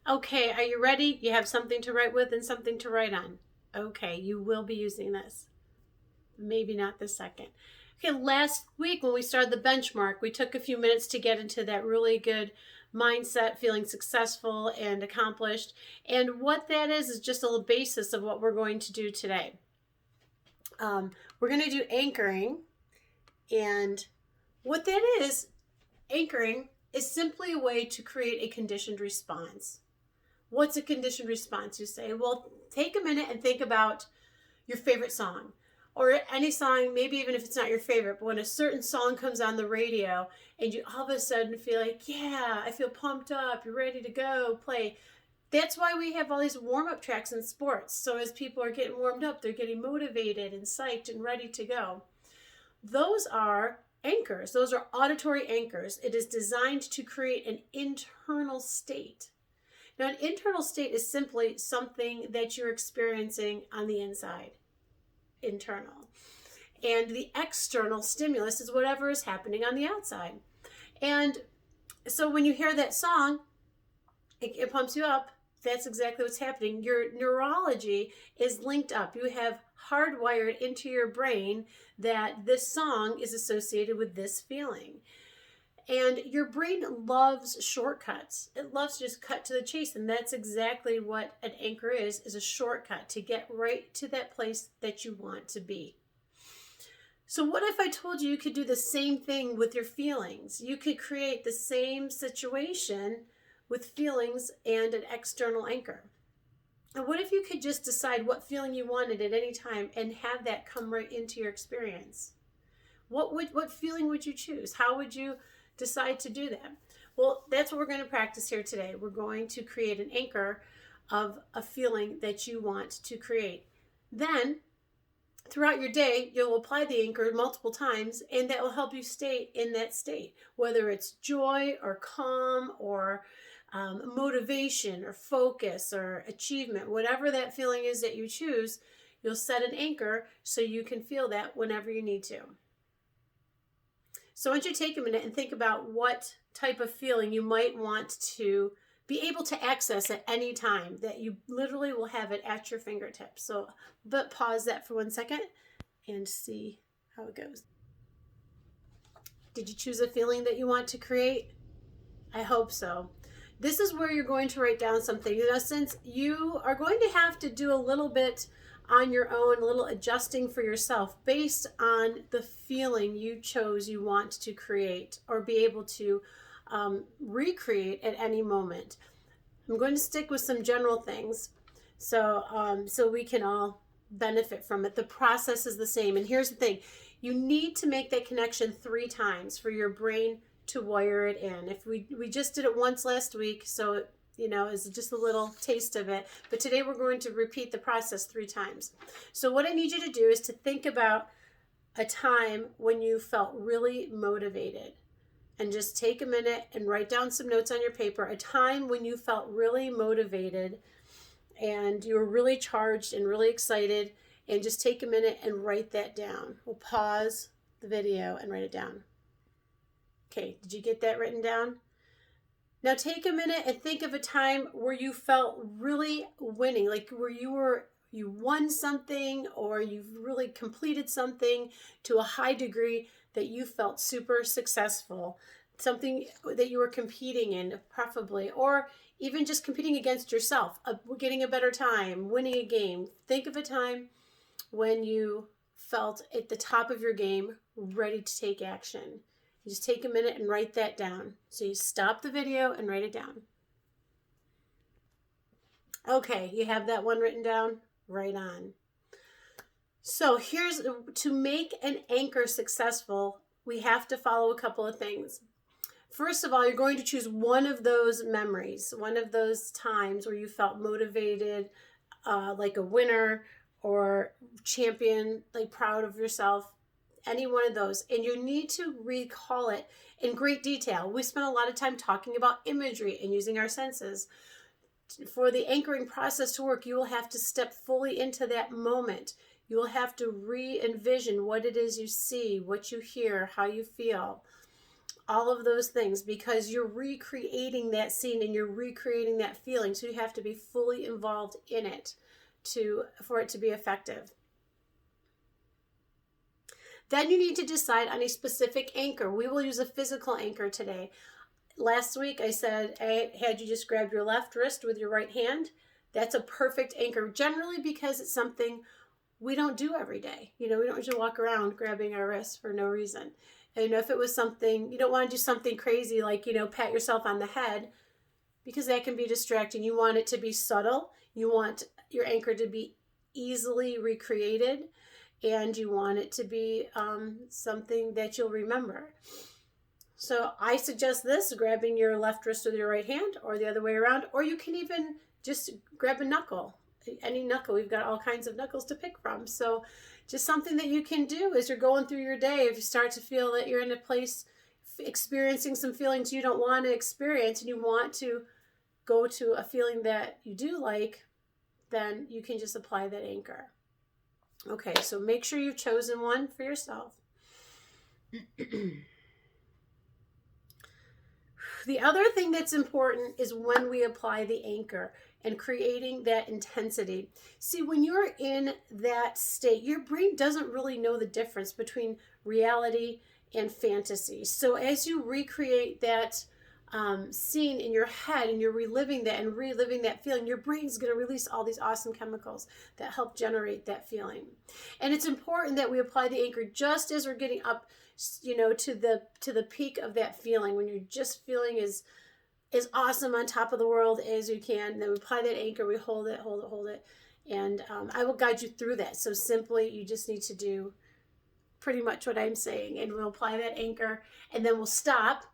Okay, are you ready? You have something to write with and something to write on. Okay, you will be using this. Maybe not this second. Okay, last week when we started the benchmark, we took a few minutes to get into that really good mindset, feeling successful and accomplished. And what that is just a little basis of what we're going to do today. We're going to do anchoring. And what that is, anchoring is simply a way to create a conditioned response. What's a conditioned response? You say, well, take a minute and think about your favorite song or any song, maybe even if it's not your favorite, but when a certain song comes on the radio and you all of a sudden feel like, yeah, I feel pumped up, you're ready to go play. That's why we have all these warm-up tracks in sports. So as people are getting warmed up, they're getting motivated and psyched and ready to go. Those are anchors. Those are auditory anchors. It is designed to create an internal state. Now, an internal state is simply something that you're experiencing on the inside, internal. And the external stimulus is whatever is happening on the outside. And so when you hear that song, it pumps you up. That's exactly what's happening. Your neurology is linked up. You have hardwired into your brain that this song is associated with this feeling. And your brain loves shortcuts. It loves to just cut to the chase. And that's exactly what an anchor is a shortcut to get right to that place that you want to be. So what if I told you you could do the same thing with your feelings? You could create the same situation with feelings and an external anchor. And what if you could just decide what feeling you wanted at any time and have that come right into your experience? What feeling would you choose? How would you decide to do that? Well, that's what we're going to practice here today. We're going to create an anchor of a feeling that you want to create. Then, throughout your day, you'll apply the anchor multiple times, and that will help you stay in that state, whether it's joy or calm or motivation or focus or achievement, whatever that feeling is that you choose, you'll set an anchor so you can feel that whenever you need to. So I want you to take a minute and think about what type of feeling you might want to be able to access at any time, that you literally will have it at your fingertips. So, but pause that for 1 second and see how it goes. Did you choose a feeling that you want to create? I hope so. This is where you're going to write down something. Since you are going to have to do a little bit on your own, a little adjusting for yourself based on the feeling you chose you want to create or be able to recreate at any moment. I'm going to stick with some general things so we can all benefit from it. The process is the same. And here's the thing. You need to make that connection 3 times for your brain to wire it in. If we just did it once last week, so it's just a little taste of it. But today we're going to repeat the process 3 times. So what I need you to do is to think about a time when you felt really motivated. And just take a minute and write down some notes on your paper. A time when you felt really motivated and you were really charged and really excited. And just take a minute and write that down. We'll pause the video and write it down. Okay, did you get that written down? Now take a minute and think of a time where you felt really winning, like where you won something or you've really completed something to a high degree that you felt super successful, something that you were competing in preferably, or even just competing against yourself, getting a better time, winning a game. Think of a time when you felt at the top of your game, ready to take action. You just take a minute and write that down. So you stop the video and write it down. Okay, you have that one written down? Right on. So here's, to make an anchor successful, we have to follow a couple of things. First of all, you're going to choose one of those memories, one of those times where you felt motivated, like a winner or champion, like proud of yourself. Any one of those, and you need to recall it in great detail. We spent a lot of time talking about imagery and using our senses. For the anchoring process to work, you will have to step fully into that moment. You will have to re-envision what it is you see, what you hear, how you feel. all of those things, because you're recreating that scene and you're recreating that feeling. So you have to be fully involved in it for it to be effective. Then you need to decide on a specific anchor. We will use a physical anchor today. Last week I said I had you just grab your left wrist with your right hand. That's a perfect anchor, generally because it's something we don't do every day. We don't just walk around grabbing our wrists for no reason. And if it was something, you don't want to do something crazy like, pat yourself on the head, because that can be distracting. You want it to be subtle. You want your anchor to be easily recreated, and you want it to be something that you'll remember. So I suggest this, grabbing your left wrist with your right hand, or the other way around, or you can even just grab a knuckle, any knuckle. We've got all kinds of knuckles to pick from. So just something that you can do as you're going through your day. If you start to feel that you're in a place experiencing some feelings you don't want to experience, and you want to go to a feeling that you do like, then you can just apply that anchor. Okay, so make sure you've chosen one for yourself. The other thing that's important is when we apply the anchor and creating that intensity. See, when you're in that state, your brain doesn't really know the difference between reality and fantasy. So as you recreate that scene in your head and you're reliving that feeling, your brain's going to release all these awesome chemicals that help generate that feeling. And it's important that we apply the anchor just as we're getting up, to the peak of that feeling, when you're just feeling as awesome on top of the world as you can. Then we apply that anchor, we hold it, and I will guide you through that. So simply, you just need to do pretty much what I'm saying, and we'll apply that anchor, and then we'll stop,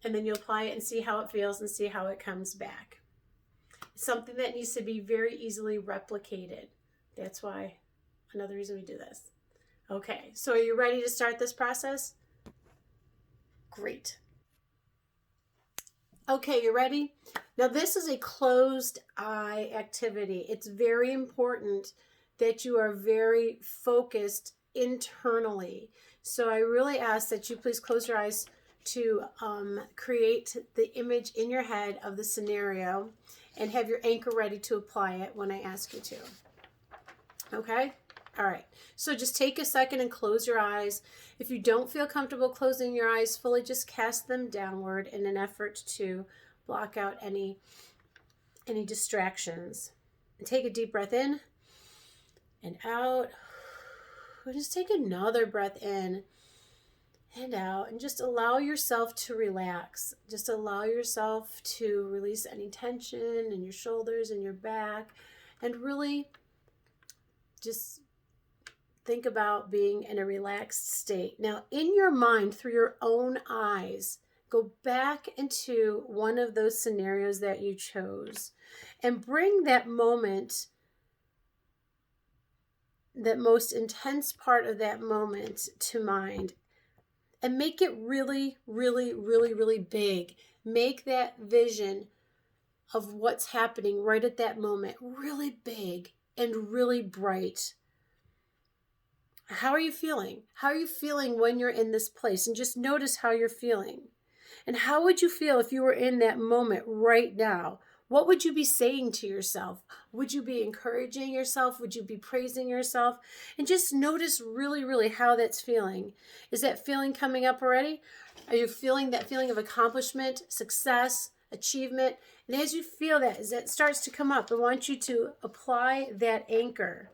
and then you'll apply it and see how it feels and see how it comes back. It's something that needs to be very easily replicated. That's why, another reason we do this. Okay, so are you ready to start this process? Great. Okay, you ready? Now this is a closed eye activity. It's very important that you are very focused internally. So I really ask that you please close your eyes to create the image in your head of the scenario, and have your anchor ready to apply it when I ask you to. Okay? All right. So just take a second and close your eyes. If you don't feel comfortable closing your eyes fully, just cast them downward in an effort to block out any distractions. And take a deep breath in and out. Just take another breath in and out, and just allow yourself to relax. Just allow yourself to release any tension in your shoulders and your back, and really just think about being in a relaxed state. Now, in your mind, through your own eyes, go back into one of those scenarios that you chose, and bring that moment, that most intense part of that moment, to mind, and make it really, really, really, really big. Make that vision of what's happening right at that moment really big and really bright. How are you feeling? How are you feeling when you're in this place? And just notice how you're feeling. And how would you feel if you were in that moment right now? What would you be saying to yourself? Would you be encouraging yourself? Would you be praising yourself? And just notice really, really how that's feeling. Is that feeling coming up already? Are you feeling that feeling of accomplishment, success, achievement? And as you feel that, as that starts to come up, I want you to apply that anchor.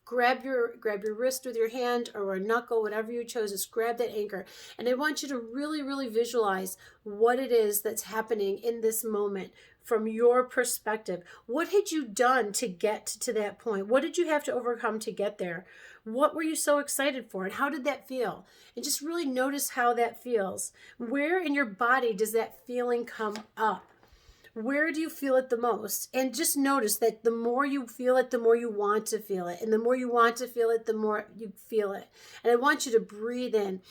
Grab your wrist with your hand or a knuckle, whatever you chose. Just grab that anchor. And I want you to really, really visualize what it is that's happening in this moment from your perspective. What had you done to get to that point? What did you have to overcome to get there? What were you so excited for? And how did that feel? And just really notice how that feels. Where in your body does that feeling come up? Where do you feel it the most? And just notice that the more you feel it, the more you want to feel it. And the more you want to feel it, the more you feel it. And I want you to breathe in.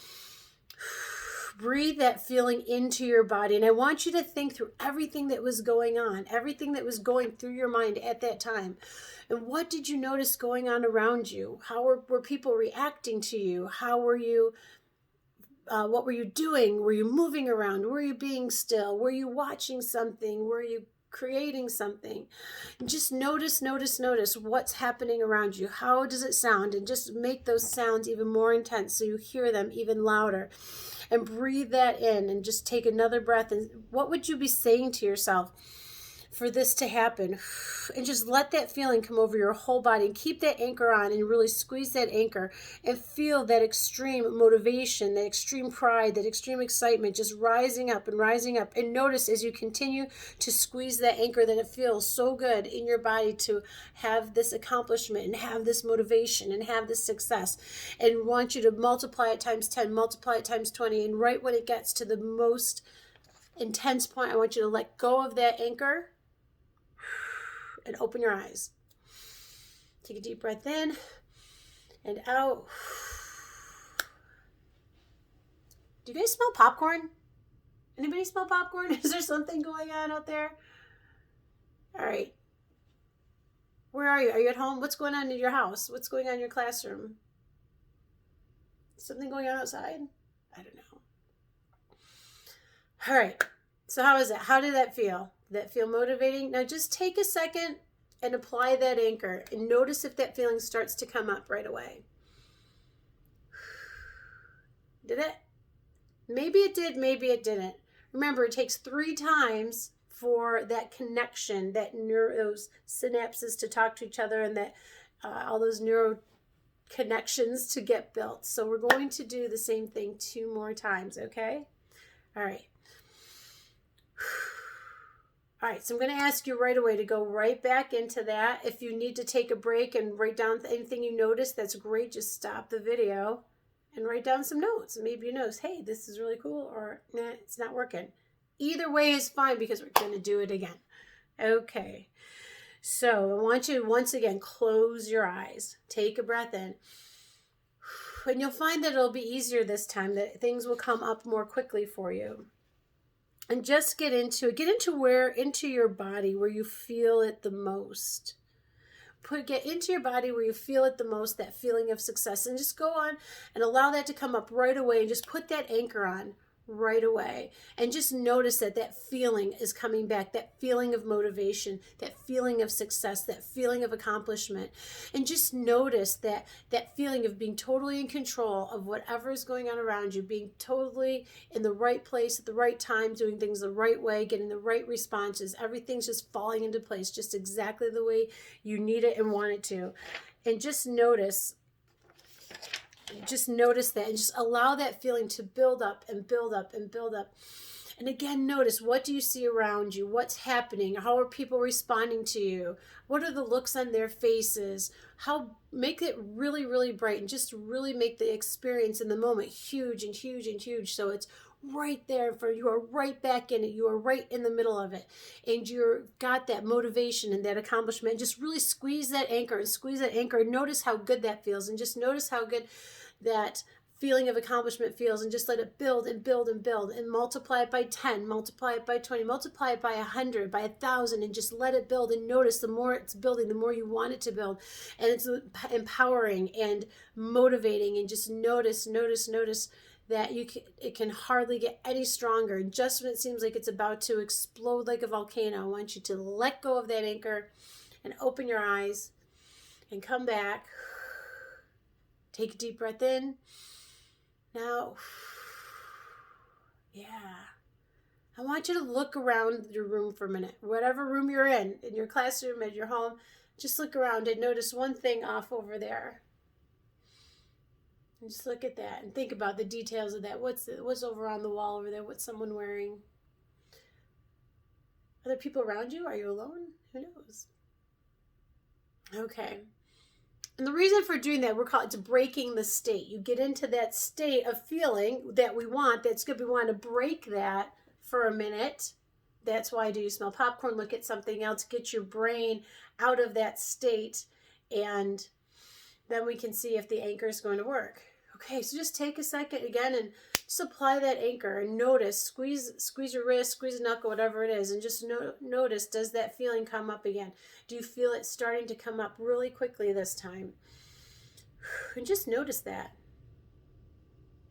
Breathe that feeling into your body. And I want you to think through everything that was going on, everything that was going through your mind at that time. And what did you notice going on around you? How were people reacting to you? How were you what were you doing? Were you moving around? Were you being still? Were you watching something? Were you creating something? And just notice what's happening around you. How does it sound? And just make those sounds even more intense so you hear them even louder. And breathe that in and just take another breath. And what would you be saying to yourself for this to happen? And just let that feeling come over your whole body and keep that anchor on and really squeeze that anchor and feel that extreme motivation, that extreme pride, that extreme excitement just rising up and rising up. And notice as you continue to squeeze that anchor that it feels so good in your body to have this accomplishment and have this motivation and have this success. And want you to multiply it times 10, multiply it times 20. And right when it gets to the most intense point, I want you to let go of that anchor and open your eyes. Take a deep breath in and out. Do you guys smell popcorn? Anybody smell popcorn? Is there something going on out there? All right. Where are you? Are you at home? What's going on in your house? What's going on in your classroom? Something going on outside? I don't know. All right. So how is that? How did that feel? Did that feel motivating? Now just take a second and apply that anchor and notice if that feeling starts to come up right away. Did it? Maybe it did, maybe it didn't. Remember, it takes 3 times for that connection, those synapses to talk to each other and that all those neuro connections to get built. So we're going to do the same thing 2 more times, okay? All right. All right, so I'm going to ask you right away to go right back into that. If you need to take a break and write down anything you notice, that's great. Just stop the video and write down some notes. Maybe you notice, hey, this is really cool, or nah, it's not working. Either way is fine because we're going to do it again. Okay, so I want you to once again close your eyes. Take a breath in. And you'll find that it'll be easier this time, that things will come up more quickly for you. And just get into it. Get into your body where you feel it the most. Get into your body where you feel it the most, that feeling of success. And just go on and allow that to come up right away. And just put that anchor on right away. And just notice that feeling is coming back. That feeling of motivation, that feeling of success, that feeling of accomplishment. And just notice that feeling of being totally in control of whatever is going on around you, being totally in the right place at the right time, doing things the right way, getting the right responses. Everything's just falling into place just exactly the way you need it and want it to. And just notice that and just allow that feeling to build up and build up and build up. And again, notice, what do you see around you? What's happening? How are people responding to you? What are the looks on their faces? Make it really, really bright and just really make the experience in the moment huge and huge and huge. So it's right there for you. Are right back in it. You are right in the middle of it. And you're got that motivation and that accomplishment. Just really squeeze that anchor and squeeze that anchor. And notice how good that feels. And just notice how good that feeling of accomplishment feels, and just let it build and build and build, and multiply it by 10, multiply it by 20, multiply it by 100, by 1,000, and just let it build. And notice the more it's building, the more you want it to build. And it's empowering and motivating. And just notice that it can hardly get any stronger. And just when it seems like it's about to explode like a volcano, I want you to let go of that anchor and open your eyes and come back. Take a deep breath in. Now, yeah. I want you to look around your room for a minute. Whatever room you're in your classroom, at your home, just look around and notice one thing off over there. And just look at that and think about the details of that. What's over on the wall over there? What's someone wearing? Are there people around you? Are you alone? Who knows? Okay. And the reason for doing that, it's breaking the state. You get into that state of feeling that we want, that's good. We want to break that for a minute. That's why do you smell popcorn? Look at something else. Get your brain out of that state. And then we can see if the anchor is going to work. Okay, so just take a second again and just apply that anchor and notice. Squeeze your wrist, squeeze a knuckle, whatever it is. And just notice, does that feeling come up again? Do you feel it starting to come up really quickly this time? And just notice that.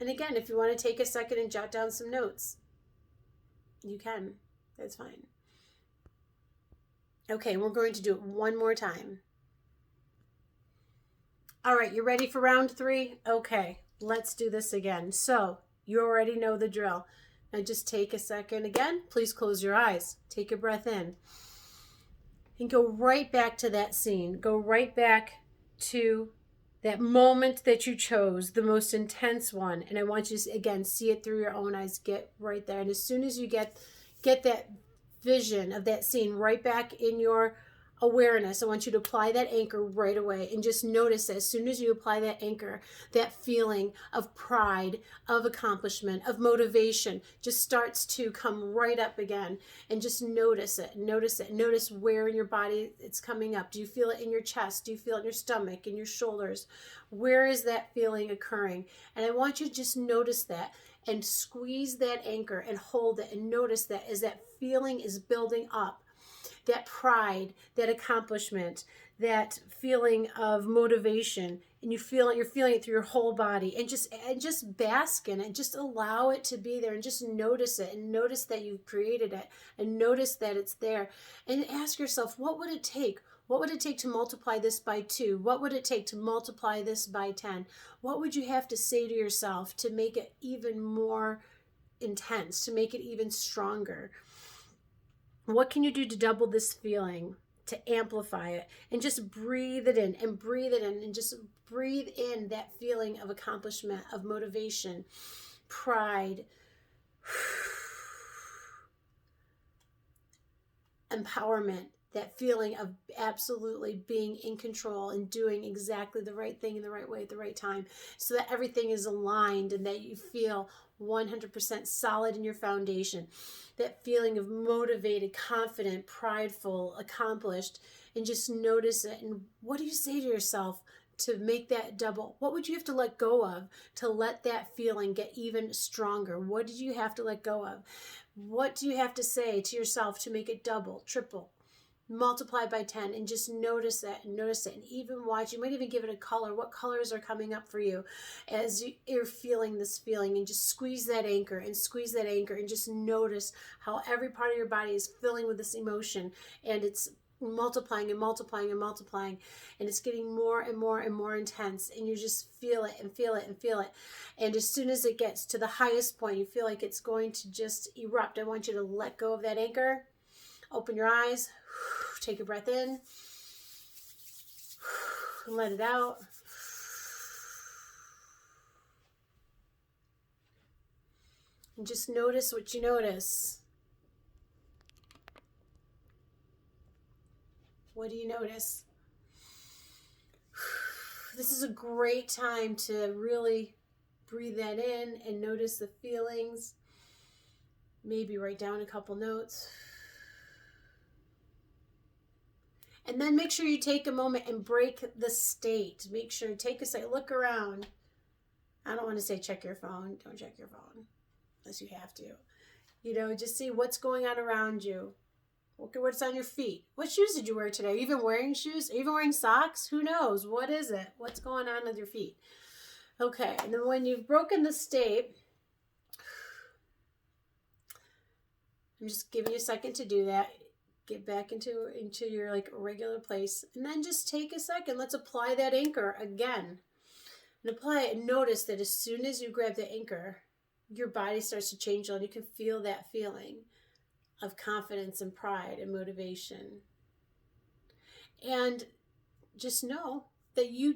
And again, if you want to take a second and jot down some notes, you can. That's fine. Okay, we're going to do it one more time. All right, you ready for round 3? Okay, let's do this again. So you already know the drill. Now just take a second again. Please close your eyes. Take a breath in. And go right back to that scene. Go right back to that moment that you chose, the most intense one. And I want you to, again, see it through your own eyes. Get right there. And as soon as you get that vision of that scene right back in your awareness, I want you to apply that anchor right away and just notice that as soon as you apply that anchor, that feeling of pride, of accomplishment, of motivation just starts to come right up again. And just notice it. Notice where in your body it's coming up. Do you feel it in your chest? Do you feel it in your stomach, in your shoulders? Where is that feeling occurring? And I want you to just notice that and squeeze that anchor and hold it and notice that as that feeling is building up, that pride, that accomplishment, that feeling of motivation, and you're feeling it through your whole body, and just bask in it, just allow it to be there, and just notice it, and notice that you've created it, and notice that it's there, and ask yourself, what would it take? What would it take to multiply this by 2? What would it take to multiply this by 10? What would you have to say to yourself to make it even more intense, to make it even stronger? What can you do to double this feeling, to amplify it? And just breathe it in and breathe it in and just breathe in that feeling of accomplishment, of motivation, pride, empowerment, that feeling of absolutely being in control and doing exactly the right thing in the right way at the right time, so that everything is aligned and that you feel 100% solid in your foundation. That feeling of motivated, confident, prideful, accomplished, and just notice it. And what do you say to yourself to make that double? What would you have to let go of to let that feeling get even stronger? What did you have to let go of? What do you have to say to yourself to make it double, triple, multiply by 10? And just notice it and notice it. And even watch, you might even give it a color. What colors are coming up for you as you're feeling this feeling? And just squeeze that anchor and just notice how every part of your body is filling with this emotion, and it's multiplying and multiplying and multiplying, and it's getting more and more and more intense, and you just feel it and feel it and feel it. And as soon as it gets to the highest point, you feel like it's going to just erupt. I want you to let go of that anchor. Open your eyes. Take a breath in. Let it out. And just notice what you notice. What do you notice? This is a great time to really breathe that in and notice the feelings. Maybe write down a couple notes. And then make sure you take a moment and break the state. Make sure, take a second, look around. I don't want to say check your phone. Don't check your phone unless you have to. Just see what's going on around you. Look at what's on your feet. What shoes did you wear today? Are you even wearing shoes? Are you even wearing socks? Who knows? What is it? What's going on with your feet? Okay, and then when you've broken the state, I'm just giving you a second to do that. Get back into your regular place, and then just take a second. Let's apply that anchor again, and apply it. And notice that as soon as you grab the anchor, your body starts to change, and you can feel that feeling of confidence and pride and motivation. And just know that you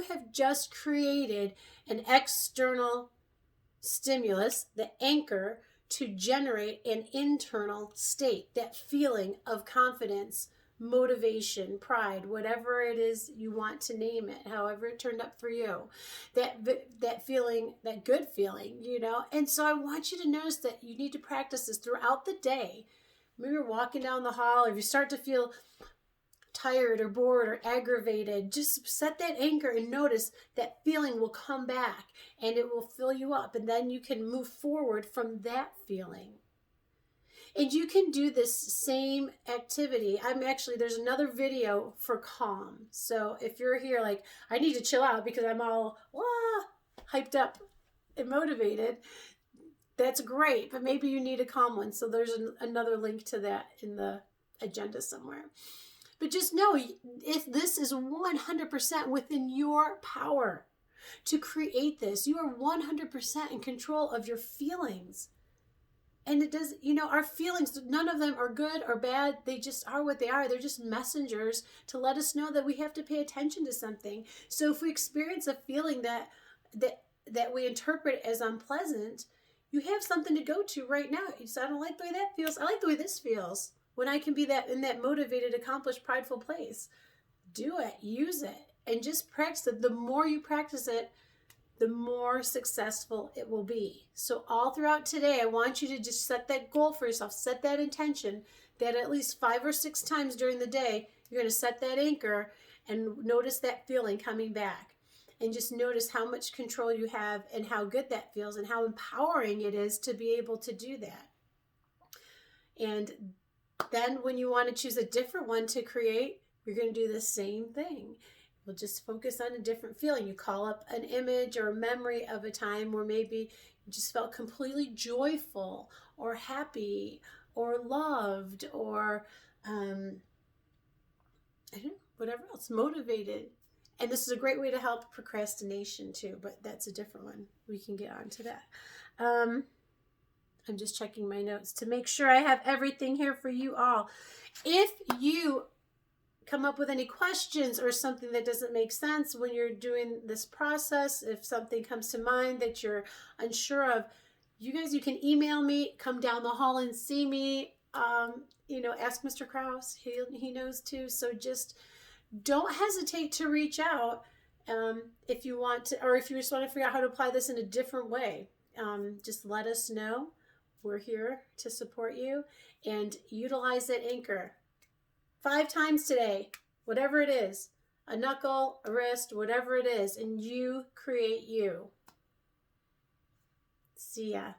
have just created an external stimulus, the anchor, to generate an internal state, that feeling of confidence, motivation, pride, whatever it is you want to name it, however it turned up for you, that feeling, that good feeling, And so I want you to notice that you need to practice this throughout the day. Maybe you're walking down the hall, or if you start to feel tired or bored or aggravated, just set that anchor and notice that feeling will come back and it will fill you up, and then you can move forward from that feeling. And you can do this same activity. There's another video for calm. So if you're here I need to chill out because I'm all hyped up and motivated, that's great, but maybe you need a calm one. So there's another link to that in the agenda somewhere. But just know, if this is 100% within your power to create this, you are 100% in control of your feelings. And it does, our feelings, none of them are good or bad. They just are what they are. They're just messengers to let us know that we have to pay attention to something. So if we experience a feeling that we interpret as unpleasant, you have something to go to right now. You say, I don't like the way that feels. I like the way this feels. When I can be in that motivated, accomplished, prideful place. Do it. Use it. And just practice it. The more you practice it, the more successful it will be. So all throughout today, I want you to just set that goal for yourself. Set that intention that at least 5 or 6 times during the day, you're going to set that anchor and notice that feeling coming back. And just notice how much control you have and how good that feels and how empowering it is to be able to do that. And then when you want to choose a different one to create, you're going to do the same thing. We'll just focus on a different feeling. You call up an image or a memory of a time where maybe you just felt completely joyful or happy or loved or whatever else, motivated. And this is a great way to help procrastination too, but that's a different one. We can get on to that. I'm just checking my notes to make sure I have everything here for you all. If you come up with any questions or something that doesn't make sense when you're doing this process, if something comes to mind that you're unsure of, you can email me, come down the hall and see me, ask Mr. Krause. He knows too. So just don't hesitate to reach out if you want to, or if you just want to figure out how to apply this in a different way. Just let us know. We're here to support you, and utilize that anchor 5 times today, whatever it is, a knuckle, a wrist, whatever it is, and you create you. See ya.